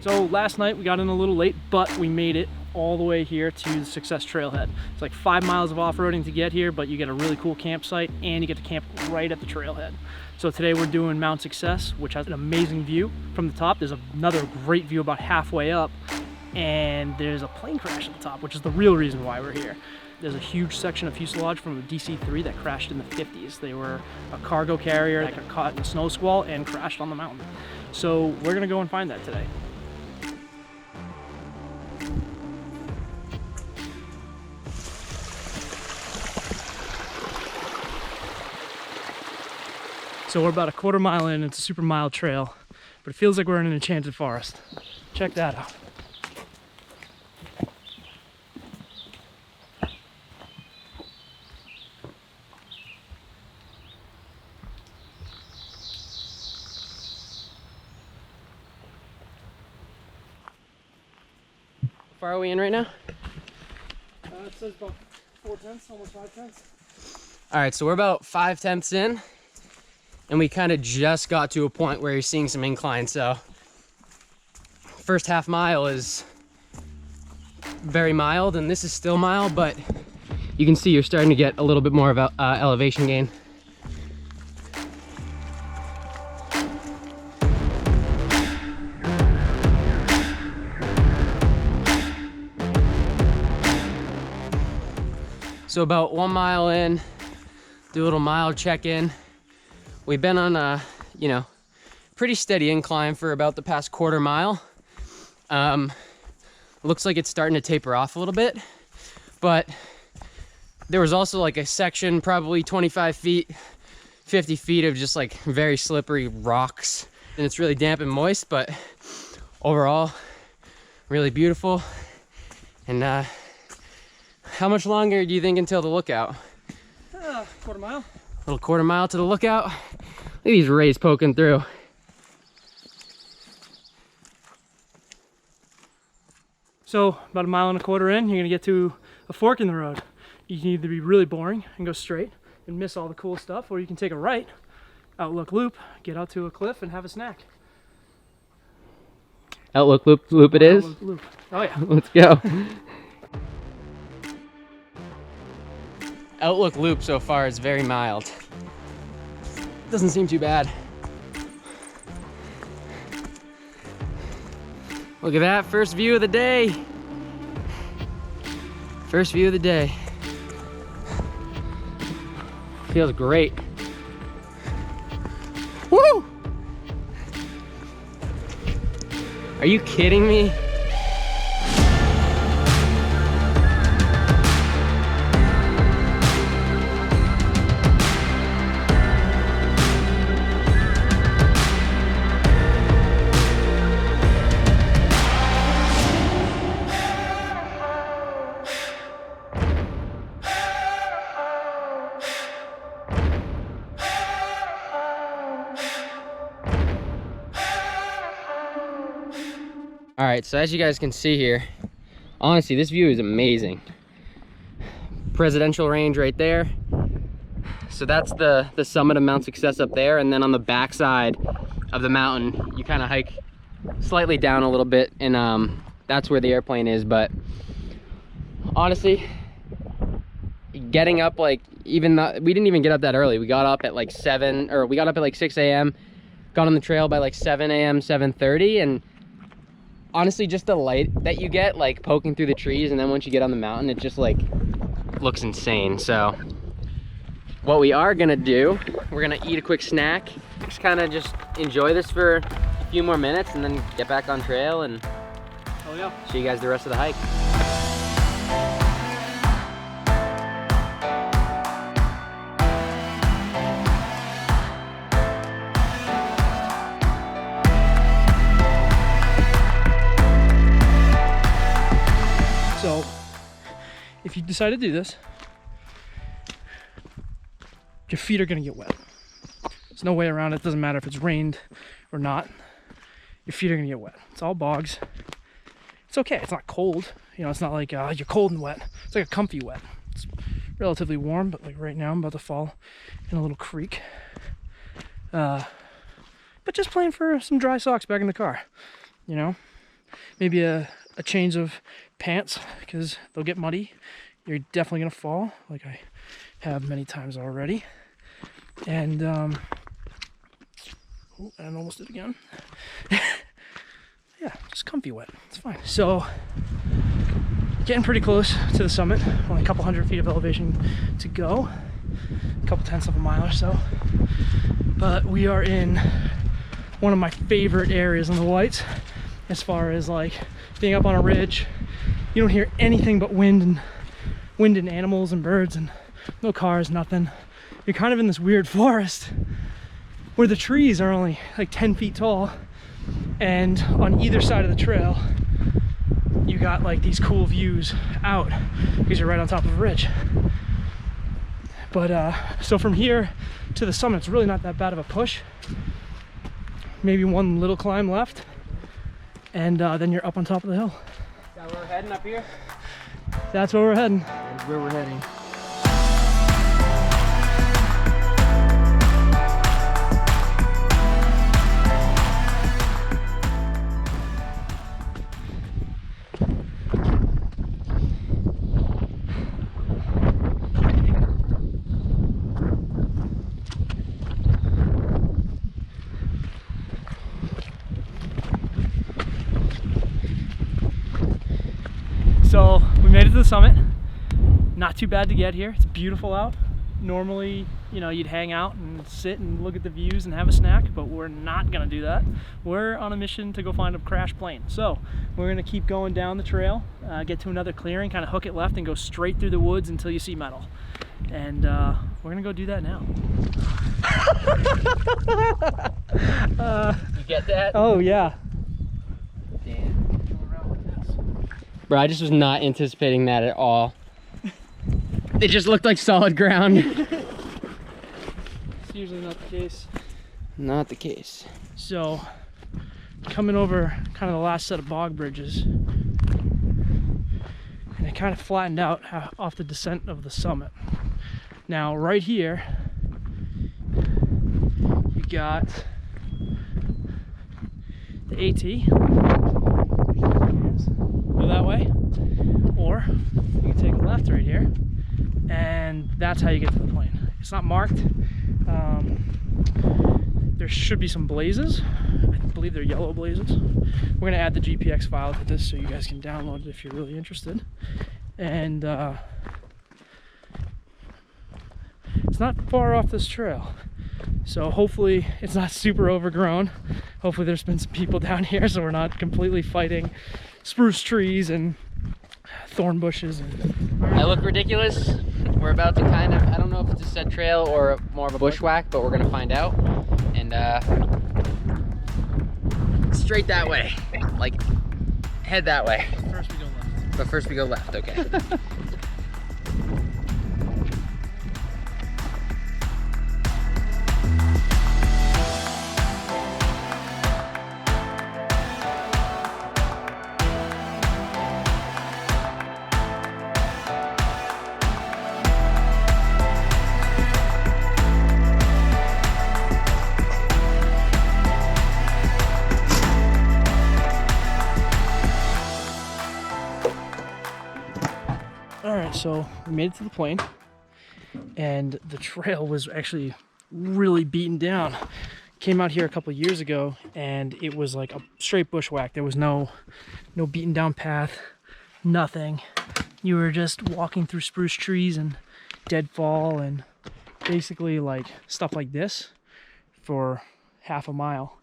So last night we got in a little late, but we made it all the way here to the Success Trailhead. It's like 5 miles of off-roading to get here, but you get a really cool campsite and you get to camp right at the trailhead. So today we're doing Mount Success, which has an amazing view from the top. There's another great view about halfway up, and there's a plane crash at the top, which is the real reason why we're here. There's a huge section of fuselage from a DC-3 that crashed in the 50s. They were a cargo carrier that got caught in a snow squall and crashed on the mountain. So we're gonna go and find that today. So we're about a quarter mile in. It's a super mild trail, but it feels like we're in an enchanted forest. Check that out. How far are we in right now? It says about 4/10, almost 5/10. All right, so we're about 5/10 in, and we kind of just got to a point where you're seeing some incline. So first half mile is very mild, and this is still mild, but you can see you're starting to get a little bit more of elevation gain. So about 1 mile in, do a little mild check-in. We've been on a, pretty steady incline for about the past quarter mile. Looks like it's starting to taper off a little bit, but there was also like a section, probably 25 feet, 50 feet of just like very slippery rocks. And it's really damp and moist, but overall, really beautiful. And how much longer do you think until the lookout? Quarter mile. A little quarter mile to the lookout. Look at these rays poking through. So about 1.25 miles in, you're gonna get to a fork in the road. You can either be really boring and go straight and miss all the cool stuff, or you can take a right, Outlook Loop, get out to a cliff and have a snack. Outlook Loop it is? Outlook Loop. Oh yeah. Let's go. Outlook Loop so far is very mild. Doesn't seem too bad. Look at that, first view of the day. First view of the day. Feels great. Woo! Are you kidding me? All right, so as you guys can see here, honestly, this view is amazing. Presidential range right there. So that's the summit of Mount Success up there, and then on the backside of the mountain, you kind of hike slightly down a little bit, and that's where the airplane is. But honestly, getting up like we didn't even get up that early. We got up at like 6 a.m. Got on the trail by like 7 a.m., 7:30, and honestly, just the light that you get like poking through the trees, and then once you get on the mountain, it just like looks insane. So what we are gonna do, we're gonna eat a quick snack, just kind of just enjoy this for a few more minutes, and then get back on trail and show you guys the rest of the hike. So if you decide to do this, your feet are gonna get wet. There's no way around it. Doesn't matter if it's rained or not. Your feet are gonna get wet. It's all bogs. It's okay. It's not cold. It's not like you're cold and wet. It's like a comfy wet. It's relatively warm, but like right now I'm about to fall in a little creek. But just playing for some dry socks back in the car, maybe a change of pants because they'll get muddy. You're definitely gonna fall, like I have many times already. And and almost did it again. Yeah, just comfy wet. It's fine. So getting pretty close to the summit. Only a couple hundred feet of elevation to go. A couple tenths of a mile or so. But we are in one of my favorite areas in the Whites, as far as like being up on a ridge. You don't hear anything but wind and animals and birds and no cars, nothing. You're kind of in this weird forest where the trees are only like 10 feet tall, and on either side of the trail you got like these cool views out because you're right on top of a ridge. But so from here to the summit, it's really not that bad of a push. Maybe one little climb left, and then you're up on top of the hill. Is that where we're heading up here? That's where we're heading. That's where we're heading. So we made it to the summit. Not too bad to get here. It's beautiful out. Normally, you know, you'd hang out and sit and look at the views and have a snack, but we're not gonna do that. We're on a mission to go find a crashed plane. So we're gonna keep going down the trail, get to another clearing, kind of hook it left and go straight through the woods until you see metal. And we're gonna go do that now. You get that? Oh yeah. Bro, I just was not anticipating that at all. It just looked like solid ground. It's usually not the case. Not the case. So, coming over kind of the last set of bog bridges, and it kind of flattened out off the descent of the summit. Now, right here, you got the AT. Go that way, or you can take a left right here, and that's how you get to the plane. It's not marked. There should be some blazes. I believe they're yellow blazes. We're gonna add the GPX file to this so you guys can download it if you're really interested. And it's not far off this trail, so hopefully it's not super overgrown. Hopefully there's been some people down here so we're not completely fighting spruce trees and thorn bushes. I look ridiculous. We're about to kind of, I don't know if it's a set trail or more of a bushwhack, but we're gonna find out. And straight that way. Like, head that way. First we go left. But first we go left, okay. Alright, so we made it to the plane, and the trail was actually really beaten down. Came out here a couple years ago, and it was like a straight bushwhack. There was no beaten down path, nothing. You were just walking through spruce trees and deadfall and basically like stuff like this for half a mile.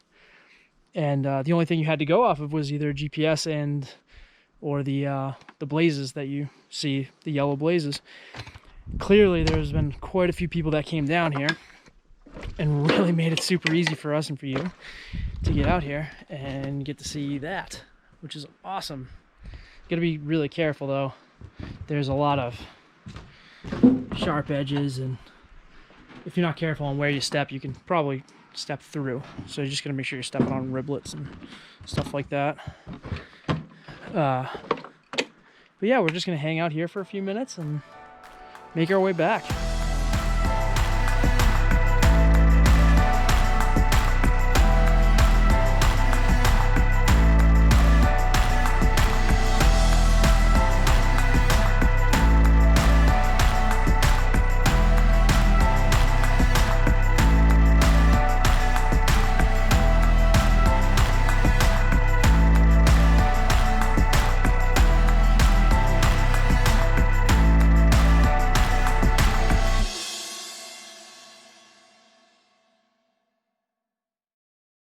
And the only thing you had to go off of was either GPS or the blazes that you see, the yellow blazes. Clearly there's been quite a few people that came down here and really made it super easy for us and for you to get out here and get to see that, which is awesome. Gotta be really careful though. There's a lot of sharp edges, and if you're not careful on where you step, you can probably step through. So you're just gonna make sure you're stepping on riblets and stuff like that. But yeah, we're just gonna hang out here for a few minutes and make our way back.